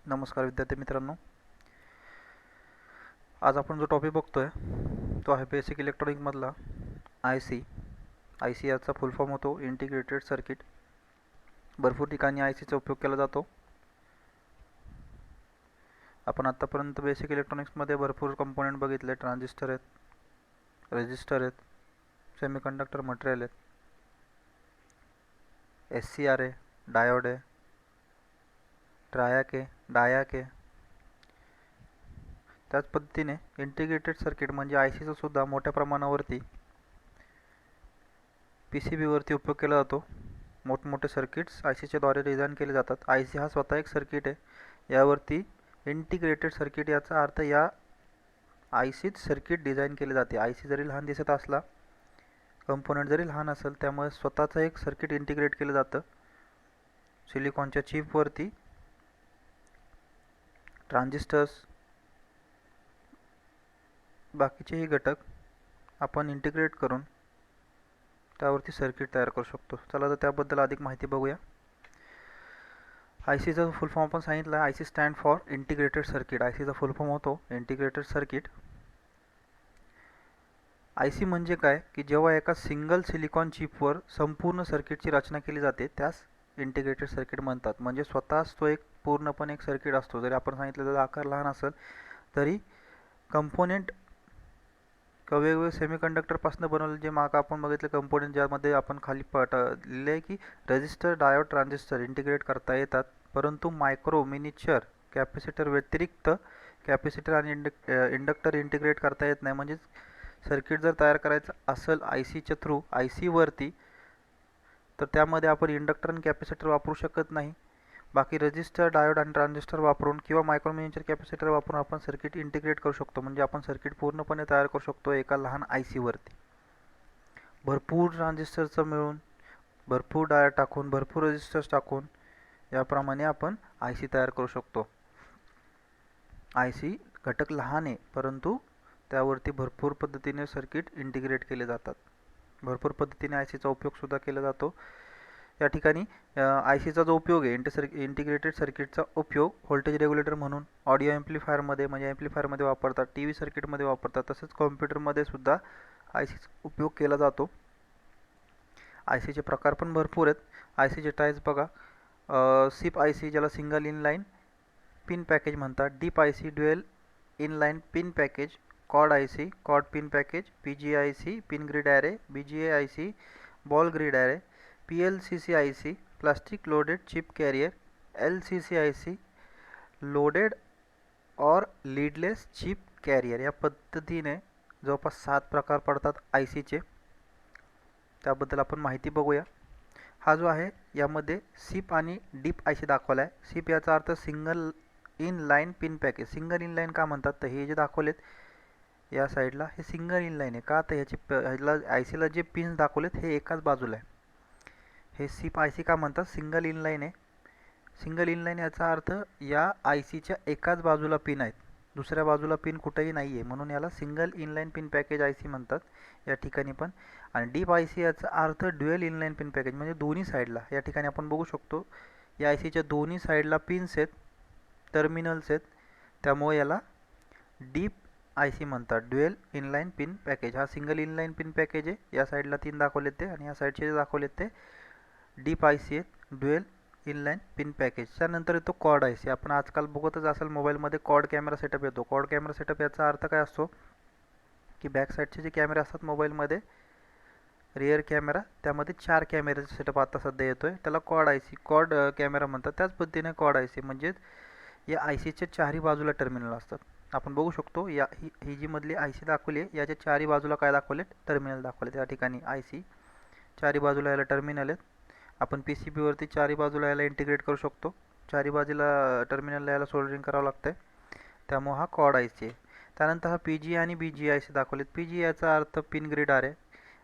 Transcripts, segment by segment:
नमस्कार विद्यार्थी मित्रांनो, आज आपण जो टॉपिक बघतोय तो आहे बेसिक इलेक्ट्रॉनिक मधला IC. IC याचा फुल फॉर्म होतो इंटिग्रेटेड सर्किट. भरपूर ठिकाणी IC चा उपयोग केला जातो. आपण आतापर्यंत बेसिक इलेक्ट्रॉनिक्स मध्ये भरपूर कंपोनेंट बघितले. ट्रान्झिस्टर आहेत, रेजिस्टर आहेत, सेमीकंडक्टर मटेरियल आहेत, SCR आहे, डायोड आहे, ट्रायॅक आहे, डायाक आहे. त्याच पद्धतीने इंटिग्रेटेड सर्किट म्हणजे IC चा सुद्धा मोठ्या प्रमाणावरती PCB वरती उपयोग केला जातो. मोठमोठे सर्किट्स IC च्या द्वारे डिझाइन केले जातात. IC हा स्वतः एक सर्किट आहे. यावरती इंटिग्रेटेड सर्किट याचा अर्थ या IC सर्किट डिझाइन केले जाते. IC जरी लहान दिसत असला, कंपोनेंट जरी लहान असेल, त्यामुळे स्वतःचं एक सर्किट इंटिग्रेट केलं जातं. सिलिकॉनच्या चिप वरती ट्रान्झिस्टर्स बाकीचेही घटक आपण इंटिग्रेट करून त्यावरती सर्किट तयार करू शकतो. चला तर त्याबद्दल अधिक माहिती बघूया. IC चा फुल फॉर्म आपण सांगितला. IC stand for integrated circuit. IC चा फुल फॉर्म होतो इंटिग्रेटेड सर्किट. IC म्हणजे काय की जेव्हा एका सिंगल सिलिकॉन चिपवर संपूर्ण सर्किटची रचना केली जाते त्यास इंटिग्रेटेड सर्किट म्हणतात. म्हणजे स्वतःच तो एक पूर्णपणे एक सर्किट असतो. जरी आपण सांगितलं त्याचा आकार लहान असेल तरी कंपोनेंट वेगवेगळे सेमीकंडक्टर पासून बनवलेले जे माग आपण बघितले कंपोनेंट, ज्यामध्ये आपण खाली लिहिले आहे की रेजिस्टर, डायोड, ट्रान्झिस्टर इंटिग्रेट करता येतात. परंतु मायक्रो मिनिचर कॅपॅसिटर व्यतिरिक्त कॅपॅसिटर आणि इंडक्टर इंटिग्रेट करता येत नाही. म्हणजे सर्किट जर तयार करायचं असेल IC च्या थ्रू IC वरती, तर त्यामध्ये आपण इंडक्टर आणि कॅपॅसिटर वापरू शकत नाही. बाकी रेजिस्टर, डायोड आणि ट्रान्झिस्टर वापरून किंवा मायक्रो मिनिचर कॅपॅसिटर वापरून आपण सर्किट इंटिग्रेट करू शकतो. म्हणजे आपण सर्किट पूर्णपणे तयार करू शकतो एका लहान IC वरती. भरपूर ट्रान्झिस्टरचं मिळून, भरपूर डायोड टाकून, भरपूर रेजिस्टर्स टाकून याप्रमाणे आपण IC तयार करू शकतो. IC घटक लहान आहे, परंतु त्यावरती भरपूर पद्धतीने सर्किट इंटिग्रेट केले जातात. भरपूर पद्धतीने IC चा उपयोग सुद्धा केला जातो. या ठिकाणी IC चा जो उपयोग आहे इंटिग्रेटेड सर्किटचा उपयोग व्होल्टेज रेग्युलेटर म्हणून, ऑडिओ एम्प्लिफायर मध्ये म्हणजे एम्प्लिफायर मध्ये वापरतात, टीव्ही सर्किट मध्ये वापरतात, तसेच कॉम्प्युटर मध्ये सुद्धा IC चा उपयोग केला जातो. IC चे प्रकार पण भरपूर आहेत. IC चे टाइप्स बघा. SIP IC ज्याला single in line pin package म्हणतात, DIP IC dual in line pin package, quad IC quad pin package, PGA IC pin grid array, BGA IC ball grid array, PLCC IC plastic loaded chip carrier, LCC IC loaded और leadless chip carrier. या पद्धतीने जवळपास 7 प्रकार पडतात IC चे. त्याबद्दल आपण माहिती बघूया. हा जो आहे यामध्ये SIP आणि डीप IC दाखवला आहे. SIP याचा अर्थ single in line pin package. Single in line का म्हणतात तर हे जे दाखवलेत या साईडला हे सिंगल इन लाइन आहे का तर ह्याची IC ला जे पिन्स दाखवलेत हे एकाच बाजूला आहे. हे SIP IC का म्हणतात, सिंगल इन लाइन आहे. सिंगल इन लाइन याचा अर्थ या IC च्या एकाच बाजूला पिन आहेत, दुसऱ्या बाजूला पिन कुठेही नाही आहे, म्हणून याला single in line pin package IC म्हणतात या ठिकाणी पण. आणि डीप IC याचा अर्थ dual in line pin package म्हणजे दोन्ही साईडला. या ठिकाणी आपण बघू शकतो या IC च्या दोन्ही साईडला पिन्स आहेत, टर्मिनल्स आहेत, त्यामुळे याला डीप IC म्हणतात, dual in line pin package. हा single in line pin package आहे, या साईडला 3 दाखवलेत ते आणि या साईडचे जे दाखवलेत ते डीप IC आहेत, dual in line pin package. त्यानंतर येतो क्वाड IC. आपण आजकाल बघतच असाल मोबाईलमध्ये क्वाड कॅमेरा सेटअप येतो. क्वाड कॅमेरा सेटअप याचा अर्थ काय असतो की बॅक साईडचे जे कॅमेरे असतात मोबाईलमध्ये, रिअर कॅमेरा, त्यामध्ये 4 कॅमेऱ्याचा सेटअप आता सध्या येतोय, त्याला क्वाड IC क्वाड कॅमेरा म्हणतात. त्याच पद्धतीने क्वाड IC म्हणजे या IC च्या चारही बाजूला टर्मिनल असतात. आपण बघू शकतो या ही जी मधली IC दाखवली आहे याच्या चारही बाजूला काय दाखवलेत, टर्मिनल दाखवलेत. या ठिकाणी IC चारही बाजूला याला टर्मिनल आहेत. आपण PCB वरती चारही बाजूला याला इंटिग्रेट करू शकतो. चारही बाजूला टर्मिनलला याला सोल्डरिंग करावं लागतंय, त्यामुळे हा क्वाड IC आहे. त्यानंतर हा PGA आणि BGA IC दाखवलेत. PGA याचा अर्थ पिन ग्रिड ॲरे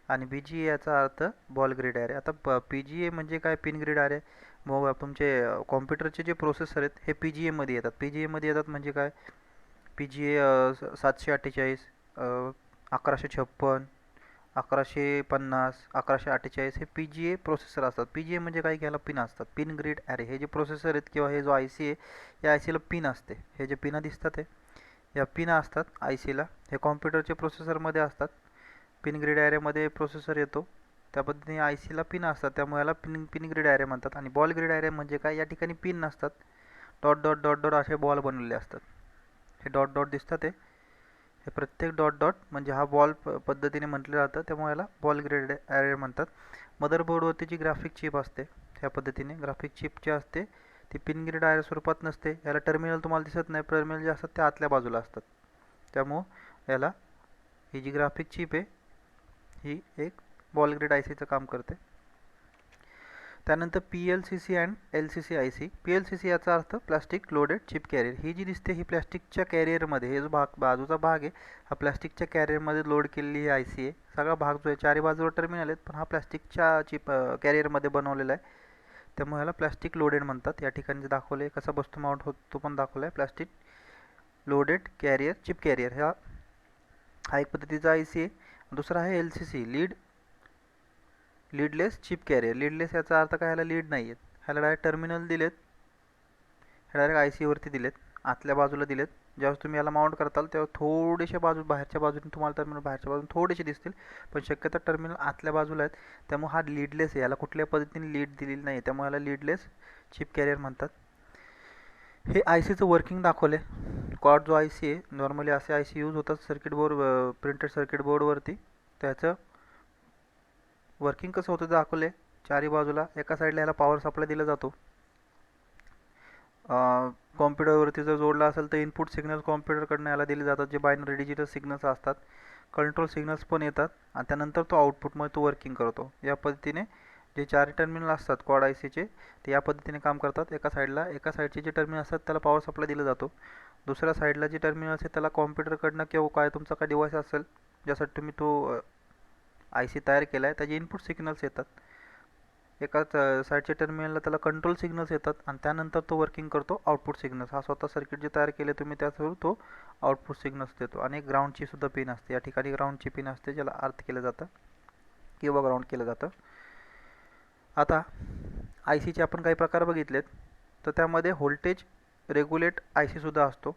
आणि BGA याचा अर्थ बॉल ग्रिड ॲरे. आता PGA म्हणजे काय, पिन ग्रिड ॲरे. मग तुमचे कॉम्प्युटरचे जे प्रोसेसर आहेत हे PGA मध्ये येतात. PGA मध्ये येतात म्हणजे काय, PGA 748, 1156, 1150, 1148 हे PGA प्रोसेसर असतात. PGA म्हणजे काय, घ्यायला पिन असतात, पिन ग्रिड ॲरे. हे जे प्रोसेसर आहेत किंवा हे जो IC आहे, या IC ला पिन असते. हे जे पिनं दिसतात हे, या पिन असतात IC ला. हे कॉम्प्युटरचे प्रोसेसरमध्ये असतात. पिन ग्रिड ॲरेमध्ये प्रोसेसर येतो, त्या पद्धतीने IC ला पिन असतात, त्यामुळे याला पिन ग्रिड ॲरे म्हणतात. आणि बॉल ग्रिड ॲरे म्हणजे काय, या ठिकाणी पिन नसतात, डॉट डॉट डॉट डॉट असे बॉल बनवलेले असतात. हे डॉट डॉट दिसतात हे प्रत्येक डॉट डॉट म्हणजे हा बॉल पद्धतीने म्हटलं जातं, त्यामुळे याला बॉल ग्रिड ॲरे म्हणतात. मदरबोर्डवरती जी ग्राफिक चिप असते, ह्या पद्धतीने ग्राफिक चिप जी असते ती पिन ग्रिड ॲरे स्वरूपात नसते. याला टर्मिनल तुम्हाला दिसत नाही, टर्मिनल जे असतात ते आतल्या बाजूला असतात. त्यामुळं याला ही जी ग्राफिक चिप आहे ही एक बॉल ग्रिड ICचं काम करते. त्यानंतर PLCC and LCC IC. PLCC याचा अर्थ प्लास्टिक लोडेड चिप कॅरियर. ही जी दिसते ही प्लास्टिकच्या कॅरियरमध्ये, हे जो बाजूचा भाग आहे हा प्लास्टिकच्या कॅरियरमध्ये लोड केलेली ही IC आहे. सगळा भाग जो आहे, चारी बाजूवर टर्मिनल आहेत, पण हा प्लास्टिकच्या चिप कॅरियरमध्ये बनवलेला आहे, त्यामुळे ह्याला प्लास्टिक लोडेड म्हणतात. या ठिकाणी जे दाखवले कसा बसतो माउंट होतो तो पण दाखवला आहे. Plastic loaded carrier chip carrier हा एक पद्धतीचा IC आहे. दुसरा आहे LCC leadless chip carrier. Leadless याचा अर्थ काय, ह्याला लीड नाही आहेत, ह्याला डायरेक्ट टर्मिनल दिलेत, हे डायरेक्ट IC वरती दिलेत, आतल्या बाजूला दिलेत. ज्यावेळेस तुम्ही याला माउंट करताल तेव्हा थोडेसे बाहेरच्या बाजूने तुम्हाला टर्मिनल बाहेरच्या बाजूने थोडेसे दिसतील, पण शक्यतो टर्मिनल आतल्या बाजूला आहेत, त्यामुळे हा लीडलेस आहे, याला कुठल्या पद्धतीने लीड दिलेली नाही, त्यामुळे याला लीडलेस चिप कॅरियर म्हणतात. हे ICचं वर्किंग दाखवले. क्वाड जो IC आहे, नॉर्मली असे IC यूज होतात सर्किट बोर्ड, प्रिंटेड सर्किट बोर्डवरती. त्याचं वर्किंग कसं होतं दाखवले. चारी बाजूला एका साईडला ह्याला पॉवर सप्लाय दिला जातो. कॉम्प्युटरवरती जर जोडला असेल तर इनपुट सिग्नल कॉम्प्युटरकडनं याला दिले जातात, जे बायनरी डिजिटल सिग्नल्स असतात. कंट्रोल सिग्नल्स पण येतात आणि त्यानंतर तो आउटपुटमध्ये तो वर्किंग करतो. या पद्धतीने जे चार टर्मिनल असतात क्वाड ICचे ते या पद्धतीने काम करतात. एका साईडचे जे टर्मिनल असतात त्याला पॉवर सप्लाय दिला जातो. दुसऱ्या साईडला जे टर्मिनल असते त्याला कॉम्प्युटरकडनं किंवा काय तुमचा काय डिव्हाइस असेल ज्यासाठी तुम्ही तो IC तयार केला आहे त्याचे इनपुट सिग्नल्स येतात. एकाच साईडच्या टर्मिनलला त्याला कंट्रोल सिग्नल्स येतात आणि त्यानंतर तो वर्किंग करतो आउटपुट सिग्नल्स. हा स्वतः सर्किट जे तयार केले तुम्ही त्याचवर तो आउटपुट सिग्नल्स देतो. आणि एक ग्राउंडची सुद्धा पिन असते, या ठिकाणी ग्राउंडची पिन असते ज्याला अर्थ केलं जातं किंवा ग्राउंड केलं जातं. आता ICचे आपण काही प्रकार बघितलेत, तर त्यामध्ये व्होल्टेज रेग्युलेट IC सुद्धा असतो.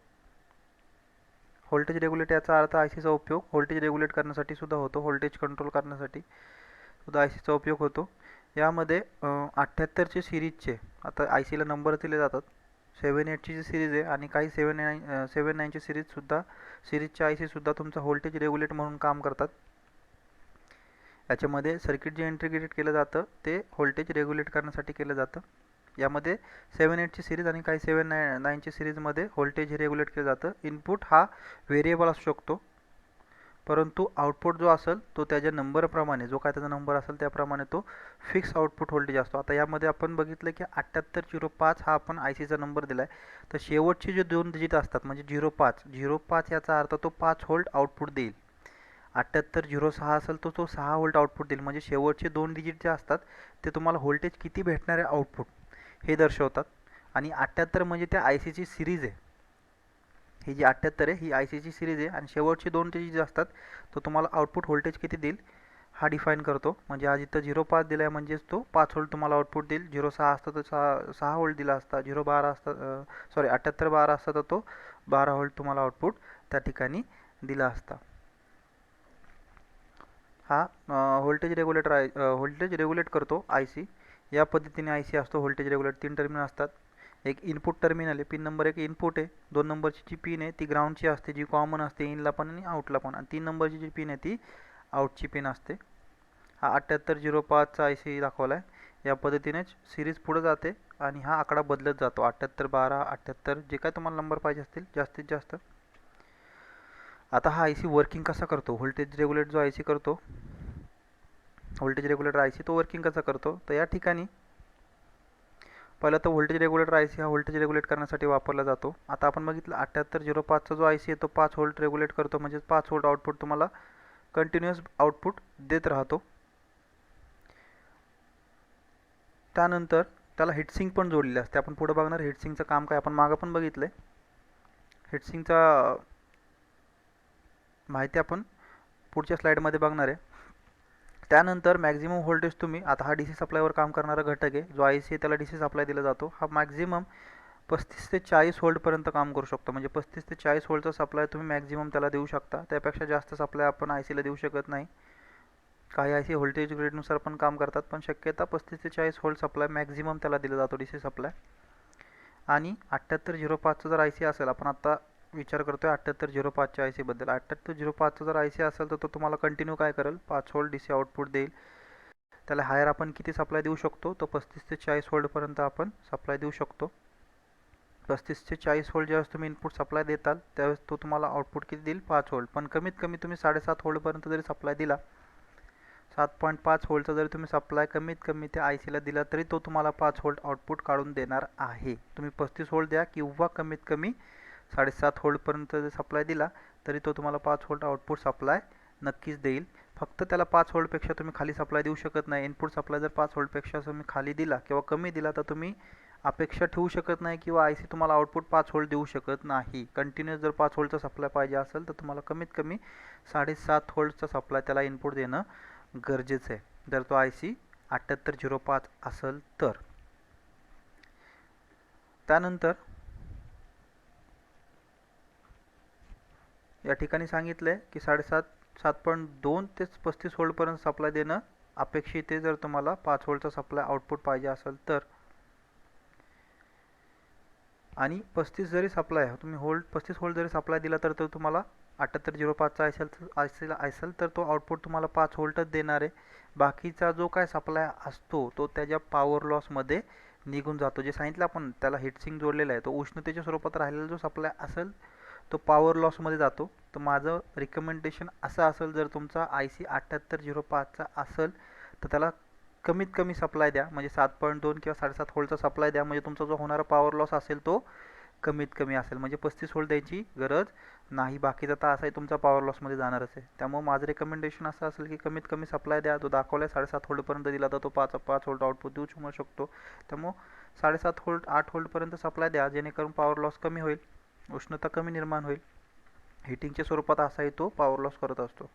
व्होल्टेज रेग्युलेट याचा अर्थ ICचा उपयोग व्होल्टेज रेग्युलेट करण्यासाठी सुद्धा होतो, व्होल्टेज कंट्रोल करण्यासाठी सुद्धा ICचा उपयोग होतो. यामध्ये 78चे सिरीजचे आता ICला नंबर दिले जातात. 78ची जी सिरीज आहे आणि काही 79ची सिरीजच्या IC सुद्धा तुमचा व्होल्टेज रेग्युलेट म्हणून काम करतात. याच्यामध्ये सर्किट जे इंटिग्रेट केलं जातं ते व्होल्टेज रेग्युलेट करण्यासाठी केलं जातं. यामध्ये 78ची सिरीज आणि काही 79ची सिरीजमध्ये व्होल्टेज हे रेग्युलेट केलं जातं. इनपुट हा व्हेरिएबल असू शकतो, परंतु आउटपुट जो असेल तो त्याच्या नंबरप्रमाणे, जो काय त्याचा नंबर असेल त्याप्रमाणे तो फिक्स आउटपुट व्होल्टेज असतो. आता यामध्ये आपण बघितलं की 7805 हा आपण ICचा नंबर दिला आहे, तर शेवटचे जे दोन डिजिट असतात म्हणजे 05 याचा अर्थ तो 5 व्होल्ट आउटपुट देईल. 7806 असेल तर तो 6 व्होल्ट आउटपुट देईल. म्हणजे शेवटचे दोन डिजिट जे असतात ते तुम्हाला व्होल्टेज किती भेटणार आहे आउटपुट हे दर्शवतात. आणि 78 म्हणजे त्या ICची सिरीज आहे. ही जी 78 आहे ही ICची सिरीज आहे आणि शेवटचे दोन डिजिट जे असतात तो तुम्हाला आउटपुट व्होल्टेज किती देईल हा डिफाईन करतो. म्हणजे आज इथं 05 दिला आहे म्हणजेच तो 5 व्होल्ट तुम्हाला आउटपुट देईल. 06 असता तर 6 व्होल्ट दिला असता. 012 असता 7812 असता तर तो 12 व्होल्ट तुम्हाला आउटपुट त्या ठिकाणी दिला असता. हा व्होल्टेज रेग्युलेट करतो IC. या पद्धतीने IC असतो व्होल्टेज रेग्युलेट. 3 टर्मिनल असतात. एक इनपुट टर्मिनल आहे, पिन नंबर 1 इनपुट आहे. 2 नंबरची जी पिन आहे ती ग्राउंडची असते, जी कॉमन असते इनला पण आणि आउटला पण. आणि 3 नंबरची जी पिन आहे ती आउटची पिन असते. हा 7805चा IC दाखवला आहे. या पद्धतीनेच सिरीज पुढे जाते आणि हा आकडा बदलत जातो. 7812 78 जे काय तुम्हाला नंबर पाहिजे असतील जास्तीत जास्त. आता हा IC वर्किंग कसा करतो, व्होल्टेज रेग्युलेट जो IC करतो, व्होल्टेज रेग्युलेटर IC तो वर्किंग कसा करतो, तर या ठिकाणी पहिला तर व्होल्टेज रेग्युलेटर IC हा व्होल्टेज रेग्युलेट करण्यासाठी वापरला जातो. आता आपण बघितलं 7805चा जो IC आहे तो 5 व्होल्ट रेग्युलेट करतो, म्हणजे 5 व्होल्ट आउटपुट तुम्हाला कंटिन्युअस आउटपुट देत राहतो. त्यानंतर त्याला हिटसिंक पण जोडलेले असते. आपण पुढे बघणार हिटसिंकचं काम काय, आपण मागं पण बघितलंय. हिटसिंकचा माहिती आपण पुढच्या स्लाइडमध्ये बघणार आहे. त्यानंतर मॅक्झिमम व्होल्टेज तुम्ही, आता हा DC सप्लायवर काम करणारा घटक आहे, जो IC आहे त्याला DC सप्लाय दिला जातो, हा मॅक्झिमम 35 ते 40 व्होल्टपर्यंत काम करू शकतो. म्हणजे 35 ते 40 व्होल्टचा सप्लाय तुम्ही मॅक्झिमम त्याला देऊ शकता. त्यापेक्षा जास्त सप्लाय आपण ICला देऊ शकत नाही. काही IC व्होल्टेज ग्रेडनुसार पण काम करतात, पण शक्यता 35 ते 40 व्होल्ट सप्लाय मॅक्झिमम त्याला दिला जातो DC सप्लाय. आणि 7805चा जर IC असेल, आपण आता विचार करतोय 7805च्या IC बद्दल. 7805चा जर IC असेल तर तो तुम्हाला कंटिन्यू काय करेल, 5 व्होल्ट DC आउटपुट देईल. त्याला हायर आपण किती सप्लाय देऊ शकतो, तो 35 ते 40 व्होल्टपर्यंत आपण सप्लाय देऊ शकतो. 35 ते 40 व्होल्ट ज्यावेळेस तुम्ही इनपुट सप्लाय देताल त्यावेळेस तो तुम्हाला आउटपुट किती देईल, 5 व्होल्ट. पण कमीत कमी तुम्ही 7.5 व्होल्टपर्यंत जरी सप्लाय दिला, 7.5 व्होल्टचा जरी तुम्ही सप्लाय कमीत कमी त्या ICला दिला तरी तो तुम्हाला 5 व्होल्ट आउटपुट काढून देणार आहे. तुम्ही 35 व्होल्ट द्या किंवा कमीत कमी 7.5 व्होल्टपर्यंत जर सप्लाय दिला तरी तो तुम्हाला 5 व्होल्ट आउटपुट सप्लाय नक्कीच देईल. फक्त त्याला 5 व्होल्टपेक्षा तुम्ही खाली सप्लाय देऊ शकत नाही. इनपुट सप्लाय जर 5 व्होल्टपेक्षा तुम्ही खाली दिला किंवा कमी दिला तर तुम्ही अपेक्षा ठेवू शकत नाही किंवा IC तुम्हाला आउटपुट 5 व्होल्ट देऊ शकत नाही. कंटिन्यूअस जर 5 व्होल्टचा सप्लाय पाहिजे असेल तर तुम्हाला कमीत कमी 7.5 व्होल्टचा सप्लाय त्याला इनपुट देणं गरजेचं आहे, जर तो IC 7805 असेल तर. त्यानंतर या ठिकाणी सांगितलं आहे की 7.2 ते 35 व्होल्टपर्यंत सप्लाय देणं अपेक्षित आहे जर तुम्हाला 5 व्होल्टचा सप्लाय आउटपुट पाहिजे असेल तर. आणि 35 जरी सप्लाय तुम्ही 35 व्होल्ट जरी सप्लाय दिला तर तो तुम्हाला 7805चा असेल तर तो आउटपुट तुम्हाला 5 व्होल्टच देणार आहे. बाकीचा जो काय सप्लाय असतो तो त्याच्या पॉवर लॉसमध्ये निघून जातो. जे सांगितलं आपण त्याला हीटसिंक जोडलेला आहे, तो उष्णतेच्या स्वरूपात राहिलेला जो सप्लाय असेल तो पॉवर लॉसमध्ये जातो. तर माझं रिकमेंडेशन असं असेल, जर तुमचा IC 7805चा असेल तर त्याला कमीत कमी सप्लाय द्या, म्हणजे 7.2 किंवा 7.5 व्होल्टचा सप्लाय द्या, म्हणजे तुमचा जो होणारा पॉवर लॉस असेल तो कमीत कमी असेल. म्हणजे 35 व्होल्ट द्यायची गरज नाही, बाकीचा तर असाही तुमचा पॉवर लॉसमध्ये जाणारच आहे. त्यामुळे माझं रिकमेंडेशन असं असेल की कमीत कमी सप्लाय द्या. जो दाखवला 7.5 व्होल्टपर्यंत दिला तर तो 5 व्होल्ट आउटपुट देऊ शकतो. त्यामुळे 7.5 व्होल्ट 8 व्होल्टपर्यंत सप्लाय द्या, जेणेकरून पॉवर लॉस कमी होईल, उष्णता कमी निर्माण होईल. हिटिंगच्या स्वरूपात असाही तो पॉवर लॉस करत असतो.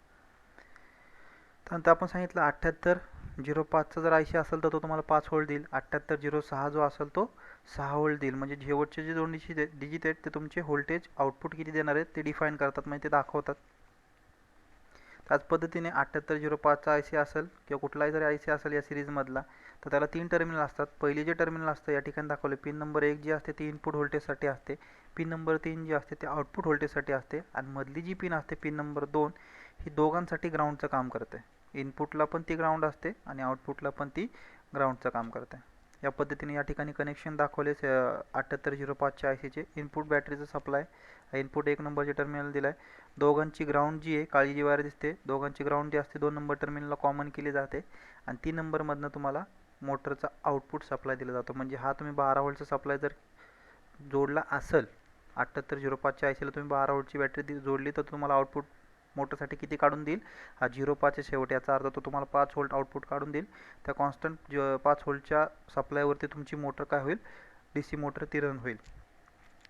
त्यानंतर आपण सांगितलं 7805चा जर IC असेल तर तो तुम्हाला 5 व्होल्ट देईल. 7806 जो असेल तो 6 व्होल्ट देईल. म्हणजे शेवटचे जे 2 डिजिट आहेत ते तुमचे व्होल्टेज आउटपुट किती देणार आहेत ते डिफाईन करतात, म्हणजे ते दाखवतात. त्याच पद्धतीने 7805चा IC असेल किंवा कुठलाही जरी IC असेल या सिरीजमधला तर त्याला 3 टर्मिनल असतात. पहिले जे टर्मिनल असतं या ठिकाणी दाखवले, पिन नंबर 1 जी असते ती इनपुट व्होल्टेजसाठी असते, पिन नंबर 3 जी असते ती आउटपुट व्होल्टेजसाठी असते, आणि मधली जी पिन असते पिन नंबर 2 ही दोघांसाठी ग्राउंडचं काम करते. इनपुटला पण ती ग्राउंड असते आणि आउटपुटला पण ती ग्राउंडचं काम करते. या पद्धतीने या ठिकाणी कनेक्शन दाखवले 7805च्या ICचे. इनपुट बॅटरीचं सप्लाय, इनपुट 1 नंबरचे टर्मिनल दिला आहे. दोघांची ग्राउंड जी आहे, काळी जी वायर दिसते, दोघांची ग्राउंड जी असते 2 नंबर टर्मिनलला कॉमन केली जाते, आणि 3 नंबरमधनं तुम्हाला मोटरचा आउटपुट सप्लाय दिला जातो. म्हणजे हा तुम्ही 12 व्होल्टचा सप्लाय जर जोडला असेल, 7805च्या ICला तुम्ही 12 व्होल्टची बॅटरी जोडली तर तुम्हाला आउटपुट मोटरसाठी किती काढून देईल, हा 05च्या शेवटी, याचा अर्थ तो तुम्हाला 5 व्होल्ट आउटपुट काढून देईल. त्या कॉन्स्टंट 5 व्होल्टच्या सप्लायवरती तुमची मोटर काय होईल, DC मोटर ती रन होईल.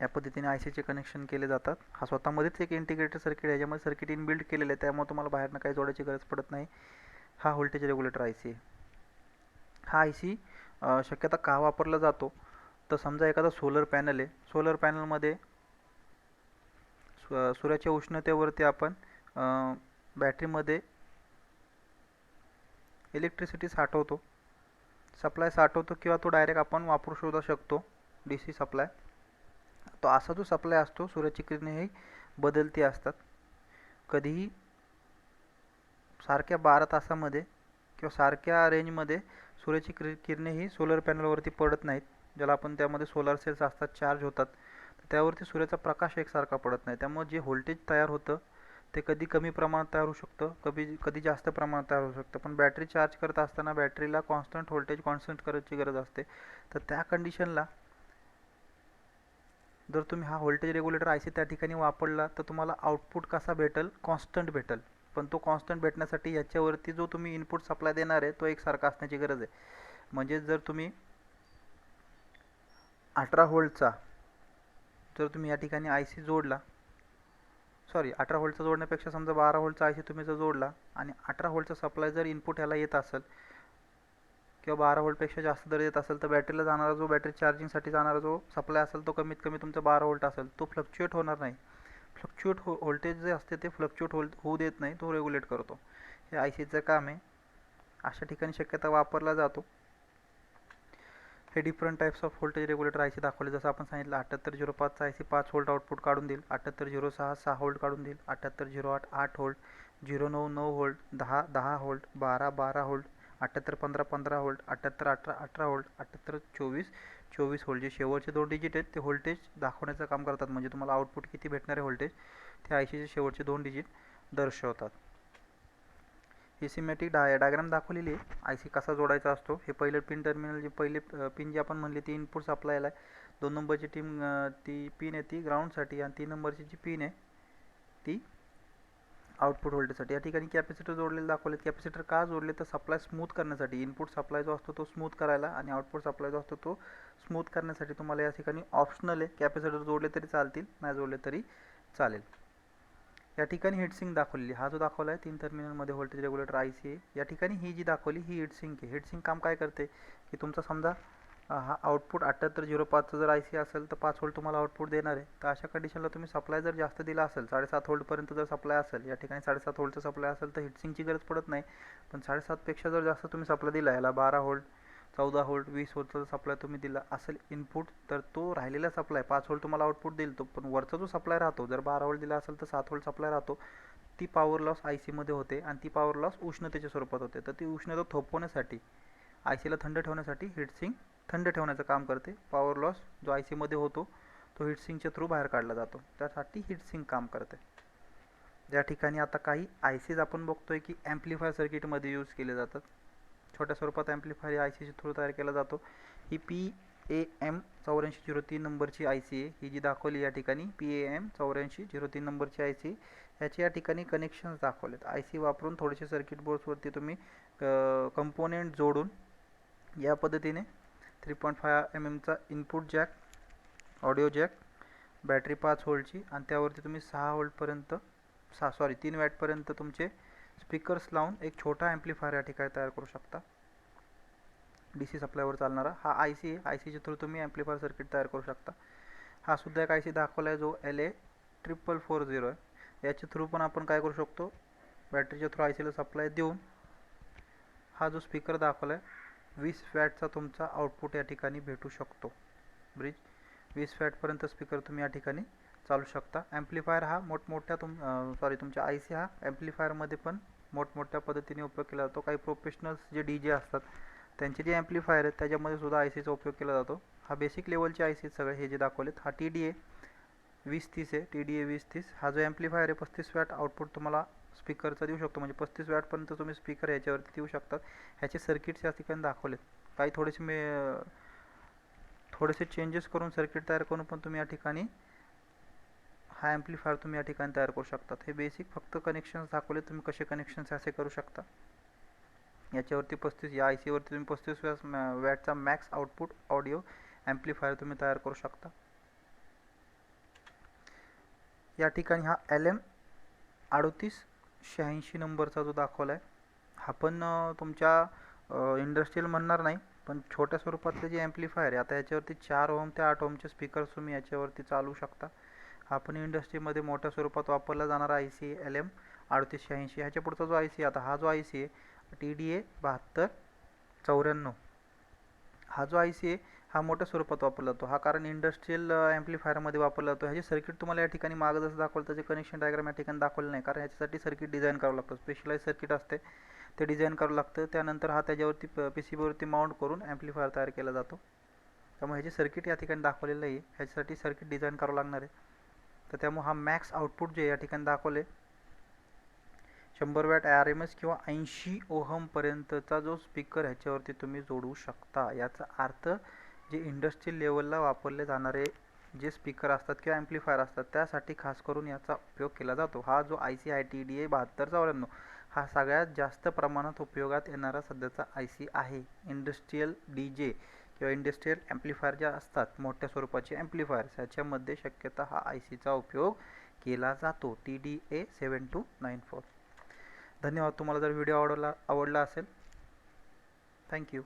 या पद्धतीने ICचे कनेक्शन केले जातात. हा स्वतःमध्येच एक इंटिग्रेटेड सर्किट आहे, याच्यामध्ये सर्किट इनबिल्ट केलेलं आहे, त्यामुळे तुम्हाला बाहेरनं काही जोडायची गरज पडत नाही. हा व्होल्टेज रेग्युलेटर IC आहे. हा IC शक्यता का वापरला जातो, तर समजा एखादा सोलर पॅनल आहे, सोलर पॅनलमध्ये सूर्याच्या उष्णतेवरती आपण बॅटरीमध्ये इलेक्ट्रिसिटी साठवतो, सप्लाय साठवतो, किंवा तो डायरेक्ट आपण वापरू सुद्धा शकतो DC सप्लाय. तो असा जो सप्लाय असतो, सूर्याची किरणे ही बदलती असतात. कधीही सारख्या 12 तासामध्ये किंवा सारख्या रेंजमध्ये सूर्याची किरणे ही सोलर पॅनलवरती पडत नाहीत. ज्याला आपण त्यामध्ये सोलर सेल्स असतात, चार्ज होतात, तर त्यावरती सूर्याचा प्रकाश एकसारखा पडत नाही. त्यामुळे जे व्होल्टेज तयार होतं ते कधी कमी प्रमाणात तयार होऊ शकतं, कधी जास्त प्रमाणात तयार होऊ शकतं. पण बॅटरी चार्ज करत असताना बॅटरीला कॉन्स्टंट व्होल्टेज कॉन्स्टंट करायची गरज असते. तर त्या कंडिशनला जर तुम्ही हा व्होल्टेज रेग्युलेटर IC त्या ठिकाणी वापरला तर तुम्हाला आउटपुट कसा भेटेल, कॉन्स्टंट भेटेल. पण तो कॉन्स्टंट भेटण्यासाठी याच्यावरती जो तुम्ही इनपुट सप्लाय देणार आहे तो एकसारखा असण्याची गरज आहे. म्हणजे जर तुम्ही 18 व्होल्टचा जर तुम्ही या ठिकाणी IC जोडला, सॉरी 18 व्होल्टचा जोडण्यापेक्षा समजा 12 व्होल्टचा आय सी तुम्ही जर जोडला आणि 18 व्होल्टचा सप्लाय जर इनपुट ह्याला येत असेल किंवा 12 व्होल्टपेक्षा जास्त जर येत असेल तर बॅटरीला जाणारा जो बॅटरी चार्जिंगसाठी जाणारा जो सप्लाय असेल तो कमीत कमी तुमचा 12 व्होल्ट असेल, तो फ्लक्च्युएट होणार नाही. फ्लक्च्युएट व्होल्टेज जे असते ते फ्लक्च्युएट होऊ देत नाही, तो रेग्युलेट करतो. हे आय सीचं काम आहे. अशा ठिकाणी शक्यता वापरला जातो. हे different types of voltage regulator I C दाखवले. जसं आपण सांगितलं 7805चा आय सी 5 व्होल्ट आउटपुट काढून देईल, 7806 6 व्होल्ट काढून देईल, 7808 8 volt, 099 9 volt, 10 volt, 12 volt, 7815 15 volt, 7818 18 volt, 7824 24 volt. जे शेवटचे 2 डिजिट आहेत ते व्होल्टेज दाखवण्याचं काम करतात. म्हणजे तुम्हाला आउटपुट किती भेटणारे व्होल्टेज ते आय सीचे शेवटचे 2 डिजिट दर्शवतात. ही सिमॅटिक डायग्राम दाखवलेली आहे. आय सी कसा जोडायचा असतो. हे पहिले पिन टर्मिनल, जे पहिले पिन जे आपण म्हणले ती इनपुट सप्लायला आहे. 2 नंबरची ती पिन आहे ती ग्राउंडसाठी आणि 3 नंबरची जी पिन आहे ती आउटपुट व्होल्टेजसाठी. या ठिकाणी कॅपॅसिटर जोडलेले दाखवले. कॅपॅसिटर का जोडले तर सप्लाय स्मूथ करण्यासाठी. इनपुट सप्लाय जो असतो तो स्मूथ करायला आणि आउटपुट सप्लाय जो असतो तो स्मूथ करण्यासाठी तुम्हाला या ठिकाणी ऑप्शनल आहे. कॅपॅसिटर जोडले तरी चालतील, नाही जोडले तरी चालेल. या ठिकाणी हीटसिंक दाखवलेली. हा जो दाखवला आहे 3 टर्मिनलमध्ये व्होल्टेज रेग्युलेटर आय सी आहे. या ठिकाणी ही जी दाखवली ही हीटसिंक आहे. हीटसिंक काम काय करते की तुमचा समजा हा आउटपुट 7805चा जर आय सी असेल तर 5 व्होल्ट तुम्हाला आउटपुट देणार आहे. तर अशा कंडिशनला तुम्ही सप्लाय जर जास्त दिला असेल, 7.5 व्होल्टपर्यंत जर सप्लाय असेल, या ठिकाणी 7.5 व्होल्टचा सप्लाय असेल तर हीटसिंकची गरज पडत नाही. पण 7.5 पेक्षा जर जास्त तुम्ही सप्लाय दिला, याला 12 व्होल्ट 14 व्होल्ट 20 व्होल्टचा सप्लाय तुम्ही दिला असेल इनपुट, तर तो राहिलेला सप्लाय 5 व्होल्ट तुम्हाला आउटपुट देईल. तो पण वरचा जो सप्लाय राहतो, जर 12 व्होल्ट दिला असेल तर 7 व्होल्ट सप्लाय राहतो. ती पॉवर लॉस आय सीमध्ये होते आणि ती पॉवर लॉस उष्णतेच्या स्वरूपात होते. तर ती उष्णता थोपवण्यासाठी, आय सीला थंड ठेवण्यासाठी हीटसिंक थंड ठेवण्याचं काम करते. पॉवर लॉस जो आय सीमध्ये होतो तो हीटसिंकच्या थ्रू बाहेर काढला जातो. त्यासाठी हीटसिंक काम करते. या ठिकाणी आता काही आय सीज आपण बघतोय की ॲम्प्लिफायर सर्किटमध्ये यूज केले जातात. छोट्या स्वरूपात ॲम्प्लिफायर आय सीच्या थ्रू तयार केला जातो. ही PAM 8403 नंबरची आय सी आहे. ही जी दाखवली या ठिकाणी PAM 8403 नंबरची आय सी. ह्याचे या ठिकाणी कनेक्शन्स दाखवलेत. आय सी वापरून थोडेसे सर्किट बोर्ड्सवरती तुम्ही कंपोनेंट जोडून या पद्धतीने 3.5 mm input jack, audio jack, battery 5 व्होल्टची आणि त्यावरती तुम्ही 6 व्होल्टपर्यंत 3 वॅटपर्यंत तुमचे स्पीकर्स लावून एक छोटा ॲम्प्लिफायर या ठिकाणी तयार करू शकता. DC सप्लायवर चालणारा हा आय सी आहे. आय सीच्या थ्रू तुम्ही ॲम्प्लिफायर सर्किट तयार करू शकता. हा सुद्धा एक आय सी दाखवला आहे जो LA4440 आहे. याच्या थ्रू पण आपण काय करू शकतो, बॅटरीच्या थ्रू आय सीला सप्लाय देऊन हा जो स्पीकर दाखवला आहे 20 वॅटचा तुमचा आउटपुट या ठिकाणी भेटू शकतो. ब्रिज 20 वॅटपर्यंत स्पीकर तुम्ही या ठिकाणी चालू शकता. ॲम्प्लिफायर हा मोठमोठ्या तुमच्या आय सी हा ॲम्प्लिफायरमध्ये पण मोठमोठ्या पद्धतीने उपयोग केला जातो. काही प्रोफेशनल्स जे DJ असतात त्यांचे जे ॲम्प्लिफायर आहेत त्याच्यामध्ये सुद्धा आय सीचा उपयोग केला जातो. हा बेसिक लेवलचे आय सी सगळे हे जे दाखवलेत. हा TDA 2030 आहे. TDA 2030 हा जो ॲम्प्लिफायर आहे 35 वॅट आउटपुट तुम्हाला स्पीकरचा देऊ शकतो. म्हणजे 35 वॅटपर्यंत तुम्ही स्पीकर याच्यावरती देऊ शकतात. ह्याचे सर्किट्स या ठिकाणी दाखवलेत. काही थोडेसे चेंजेस करून सर्किट तयार करून पण तुम्ही या ठिकाणी हा ॲम्प्लिफायर तुम्ही या ठिकाणी तयार करू शकतात. हे बेसिक फक्त कनेक्शन्स दाखवले, तुम्ही कसे कनेक्शन्स असे करू शकता. याच्यावरती 35 या आय सीवरती तुम्ही 35 वॅटचा मॅक्स आउटपुट ऑडिओ ॲम्प्लिफायर तुम्ही तयार करू शकता. या ठिकाणी हा LM3886 नंबरचा जो दाखवला आहे हा पण तुमच्या इंडस्ट्रियल म्हणणार नाही, पण छोट्या स्वरूपातले जे ॲम्प्लिफायर आहे, आता याच्यावरती 4 ओहम ते 8 ओहमचे स्पीकर्स तुम्ही याच्यावरती चालू शकता. हा पण इंडस्ट्रीमध्ये मोठ्या स्वरूपात वापरला जाणारा आय सी आहे LM3886. ह्याच्या पुढचा जो आय सी आता हा जो आय सी आहे TDA 7294. हा जो आय सी आहे हा मोठ्या स्वरूपात वापरला जातो. हा कारण इंडस्ट्रियल ॲम्प्लिफायरमध्ये वापरला जातो. ह्याचे सर्किट तुम्हाला या ठिकाणी मागं जसं दाखवलं त्याचे कनेक्शन डायग्राम या ठिकाणी दाखवलं नाही, कारण याच्यासाठी सर्किट डिझाईन करावं लागतं. स्पेशलाइज सर्किट असते ते डिझाईन करावं लागतं. त्यानंतर हा त्याच्यावरती PCBवरती माउंट करून ॲम्प्लिफायर तयार केला जातो. त्यामुळे ह्याचे सर्किट या ठिकाणी दाखवलेलं नाही आहे. ह्याच्यासाठी सर्किट डिझाईन करावं लागणार आहे. तर त्यामुळे हा मॅक्स आउटपुट जे या ठिकाणी दाखवले 100 वॅट RMS किंवा 80 ओहमपर्यंतचा जो स्पीकर ह्याच्यावरती तुम्ही जोडू शकता. याचा अर्थ जे इंडस्ट्रियल लेवलला वापरले जाणारे जे स्पीकर असतात किंवा ॲम्प्लिफायर असतात त्यासाठी खास करून याचा उपयोग केला जातो. हा जो आय सी आहे TDA 7294 हा सगळ्यात जास्त प्रमाणात उपयोगात येणारा सध्याचा आय सी आहे. इंडस्ट्रियल DJ किंवा इंडस्ट्रियल ॲम्प्लिफायर ज्या असतात मोठ्या स्वरूपाचे ॲम्प्लिफायर्स ह्याच्यामध्ये शक्यता हा आय सीचा उपयोग केला जातो. TDA7294. धन्यवाद. तुम्हाला जर व्हिडिओ आवडला असेल, थँक्यू.